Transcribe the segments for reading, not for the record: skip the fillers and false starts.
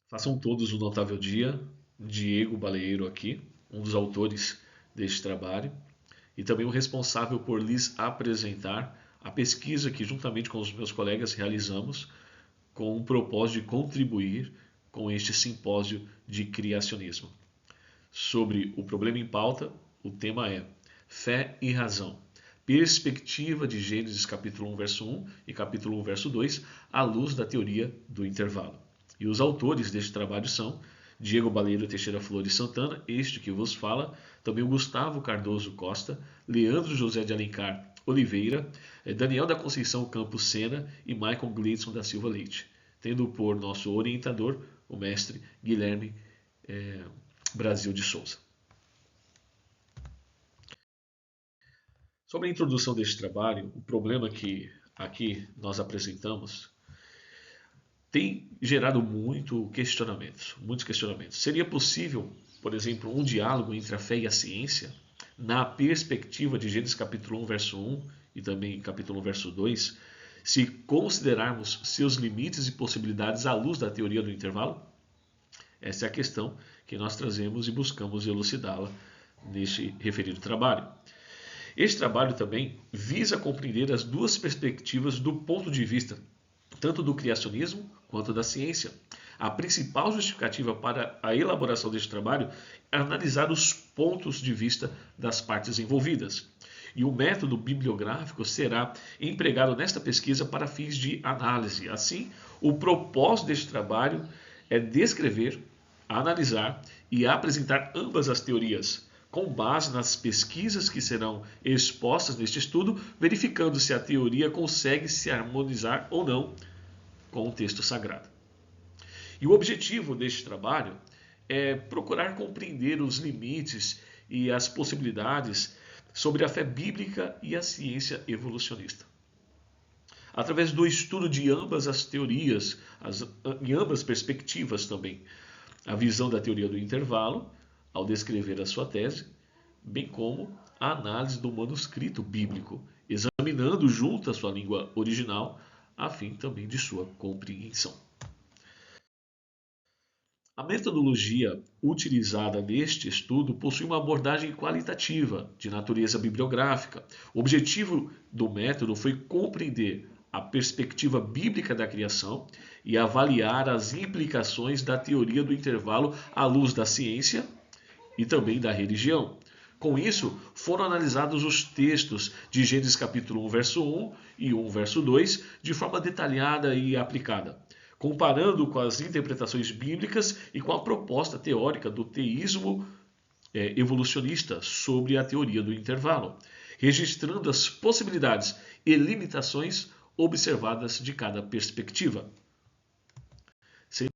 Façam todos um notável dia. Diego Baleiro aqui, um dos autores deste trabalho e também o responsável por lhes apresentar a pesquisa que, juntamente com os meus colegas, realizamos com o propósito de contribuir com este simpósio de criacionismo. Sobre o problema em pauta, o tema é Fé e Razão. Perspectiva de Gênesis capítulo 1, verso 1 e capítulo 1, verso 2, à luz da teoria do intervalo. E os autores deste trabalho são Diego Baleiro Teixeira Flores Santana, este que vos fala, também o Gustavo Cardoso Costa, Leandro José de Alencar Oliveira, Daniel da Conceição Campos Sena e Michael Gleidson da Silva Leite, tendo por nosso orientador o mestre Guilherme Brasil de Souza. Sobre a introdução deste trabalho, o problema que aqui nós apresentamos tem gerado muitos questionamentos. Seria possível, por exemplo, um diálogo entre a fé e a ciência na perspectiva de Gênesis capítulo 1, verso 1 e também capítulo 1, verso 2, se considerarmos seus limites e possibilidades à luz da teoria do intervalo? Essa é a questão que nós trazemos e buscamos elucidá-la neste referido trabalho. Este trabalho também visa compreender as duas perspectivas do ponto de vista tanto do criacionismo quanto da ciência. A principal justificativa para a elaboração deste trabalho é analisar os pontos de vista das partes envolvidas. E o método bibliográfico será empregado nesta pesquisa para fins de análise. Assim, o propósito deste trabalho é descrever, analisar e apresentar ambas as teorias, com base nas pesquisas que serão expostas neste estudo, verificando se a teoria consegue se harmonizar ou não com o texto sagrado. E o objetivo deste trabalho é procurar compreender os limites e as possibilidades sobre a fé bíblica e a ciência evolucionista. Através do estudo de ambas as teorias, em ambas perspectivas também, a visão da teoria do intervalo, ao descrever a sua tese, bem como a análise do manuscrito bíblico, examinando junto à sua língua original, a fim também de sua compreensão. A metodologia utilizada neste estudo possui uma abordagem qualitativa, de natureza bibliográfica. O objetivo do método foi compreender a perspectiva bíblica da criação e avaliar as implicações da teoria do intervalo à luz da ciência e também da religião. Com isso, foram analisados os textos de Gênesis capítulo 1, verso 1 e 1, verso 2, de forma detalhada e aplicada, comparando com as interpretações bíblicas e com a proposta teórica do teísmo evolucionista sobre a teoria do intervalo, registrando as possibilidades e limitações observadas de cada perspectiva. Sendo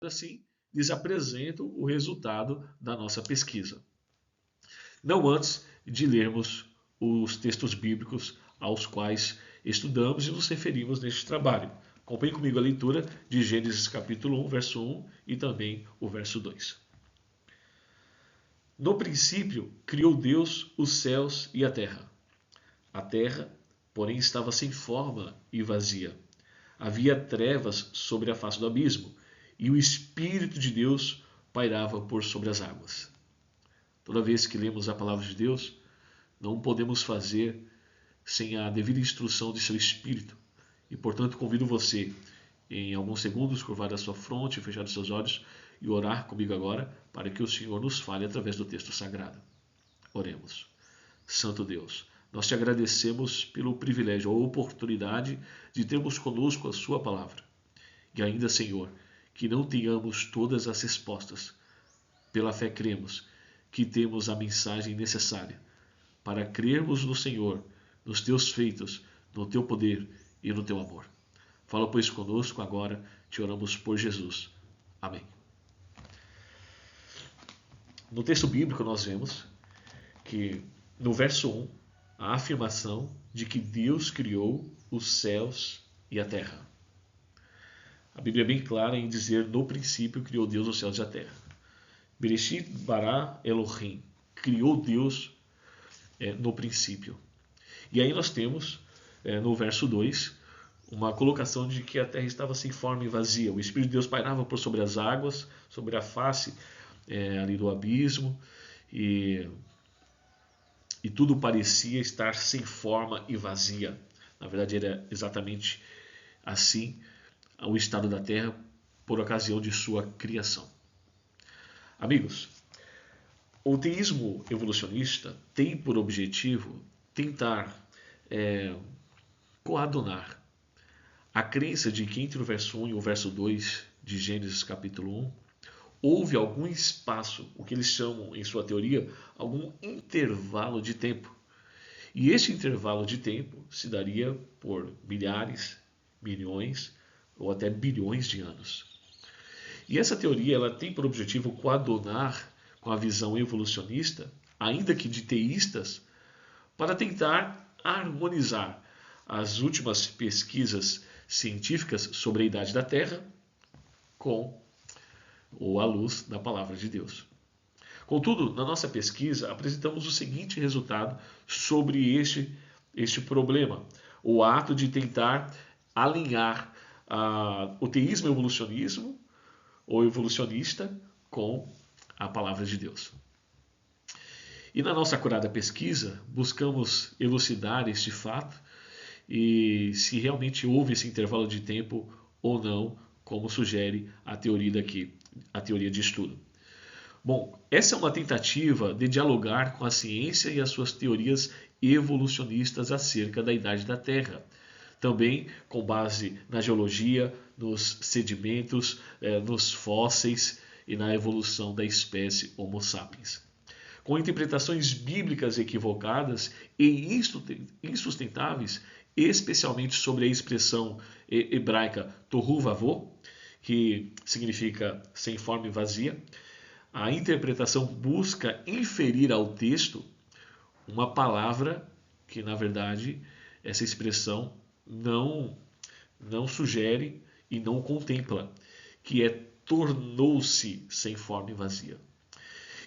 assim, lhes apresento o resultado da nossa pesquisa. Não antes de lermos os textos bíblicos aos quais estudamos e nos referimos neste trabalho. Acompanhe comigo a leitura de Gênesis capítulo 1, verso 1 e também o verso 2. No princípio, criou Deus os céus e a terra. A terra, porém, estava sem forma e vazia. Havia trevas sobre a face do abismo, e o Espírito de Deus pairava por sobre as águas. Toda vez que lemos a palavra de Deus, não podemos fazer sem a devida instrução de seu Espírito. E, portanto, convido você, em alguns segundos, curvar a sua fronte, fechar os seus olhos e orar comigo agora, para que o Senhor nos fale através do texto sagrado. Oremos. Santo Deus, nós te agradecemos pelo privilégio, a oportunidade de termos conosco a sua palavra. E ainda, Senhor, que não tenhamos todas as respostas. Pela fé cremos que temos a mensagem necessária para crermos no Senhor, nos teus feitos, no teu poder e no teu amor. Fala, pois, conosco agora, te oramos por Jesus. Amém. No texto bíblico nós vemos que no verso 1, a afirmação de que Deus criou os céus e a terra. A Bíblia é bem clara em dizer, no princípio criou Deus os céus e a terra. Bereshit bara Elohim, criou Deus no princípio. E aí nós temos, no verso 2, uma colocação de que a terra estava sem forma e vazia. O Espírito de Deus pairava por sobre as águas, sobre a face ali do abismo, e tudo parecia estar sem forma e vazia. Na verdade, era exatamente assim o estado da terra por ocasião de sua criação. Amigos, o teísmo evolucionista tem por objetivo tentar coadunar a crença de que entre o verso 1 e o verso 2 de Gênesis capítulo 1 houve algum espaço, o que eles chamam em sua teoria, algum intervalo de tempo. E esse intervalo de tempo se daria por milhares, milhões ou até bilhões de anos. E essa teoria ela tem por objetivo coadunar com a visão evolucionista, ainda que de teístas, para tentar harmonizar as últimas pesquisas científicas sobre a idade da Terra com ou à luz da palavra de Deus. Contudo, na nossa pesquisa, apresentamos o seguinte resultado sobre este problema: o ato de tentar alinhar o teísmo evolucionismo ou evolucionista com a palavra de Deus. E na nossa acurada pesquisa, buscamos elucidar este fato e se realmente houve esse intervalo de tempo ou não, como sugere a teoria daqui, a teoria de estudo. Bom, essa é uma tentativa de dialogar com a ciência e as suas teorias evolucionistas acerca da idade da Terra. Também com base na geologia, nos sedimentos, nos fósseis e na evolução da espécie Homo sapiens. Com interpretações bíblicas equivocadas e insustentáveis, especialmente sobre a expressão hebraica tohu vavô, que significa sem forma e vazia, a interpretação busca inferir ao texto uma palavra que, na verdade, essa expressão não sugere e não contempla, que é tornou-se sem forma e vazia.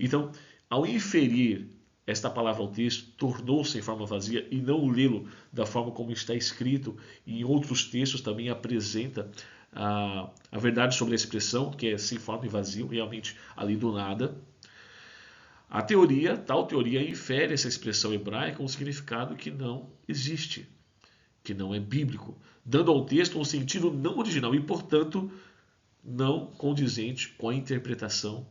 Então, ao inferir esta palavra ao texto, tornou-se em forma vazia, e não lê-lo da forma como está escrito, e em outros textos também apresenta a verdade sobre a expressão, que é sem forma e vazio, realmente ali do nada. Tal teoria infere essa expressão hebraica um significado que não existe, que não é bíblico, dando ao texto um sentido não original e, portanto, não condizente com a interpretação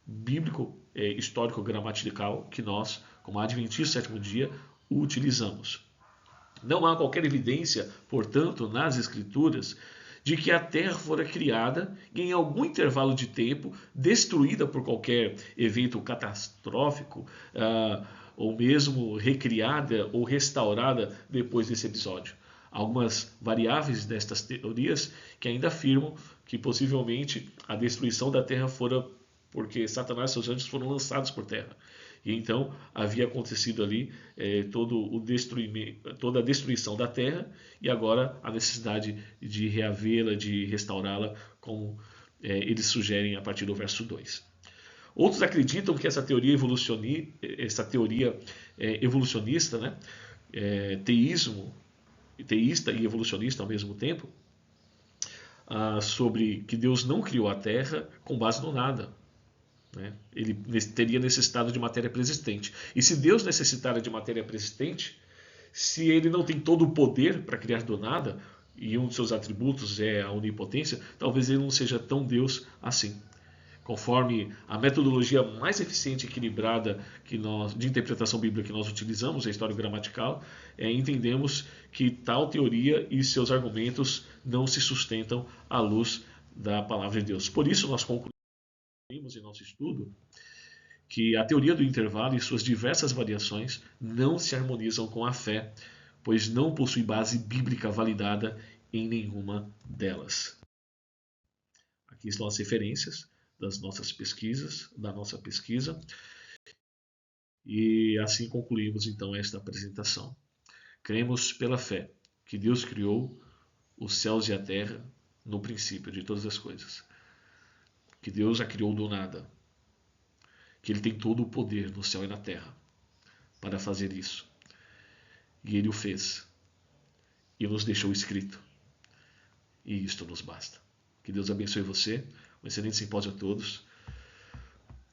bíblico, histórico-gramatical que nós, como adventistas do sétimo dia, utilizamos. Não há qualquer evidência, portanto, nas Escrituras, de que a Terra fora criada e em algum intervalo de tempo destruída por qualquer evento catastrófico, ou mesmo recriada ou restaurada depois desse episódio. Algumas variáveis destas teorias que ainda afirmam que possivelmente a destruição da Terra fora porque Satanás e seus anjos foram lançados por terra. E então havia acontecido ali toda a destruição da terra, e agora a necessidade de reavê-la, de restaurá-la, como eles sugerem a partir do verso 2. Outros acreditam que essa teoria evolucionista, né, teísta e evolucionista ao mesmo tempo, sobre que Deus não criou a terra com base no nada. Ele teria necessitado de matéria preexistente. E se Deus necessitara de matéria preexistente, se ele não tem todo o poder para criar do nada, e um de seus atributos é a onipotência, talvez ele não seja tão Deus assim. Conforme a metodologia mais eficiente e equilibrada de interpretação bíblica que nós utilizamos, a história gramatical, entendemos que tal teoria e seus argumentos não se sustentam à luz da palavra de Deus. Por isso nós concluímos em nosso estudo que a teoria do intervalo e suas diversas variações não se harmonizam com a fé, pois não possui base bíblica validada em nenhuma delas. Aqui estão as referências das nossas pesquisas, da nossa pesquisa, e assim concluímos então esta apresentação. Cremos pela fé que Deus criou os céus e a terra no princípio de todas as coisas, que Deus a criou do nada, que Ele tem todo o poder no céu e na terra para fazer isso. E Ele o fez e nos deixou escrito. e isto nos basta. Que Deus abençoe você, um excelente simpósio a todos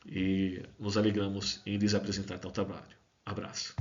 e nos alegramos em lhes apresentar tal trabalho. Abraço.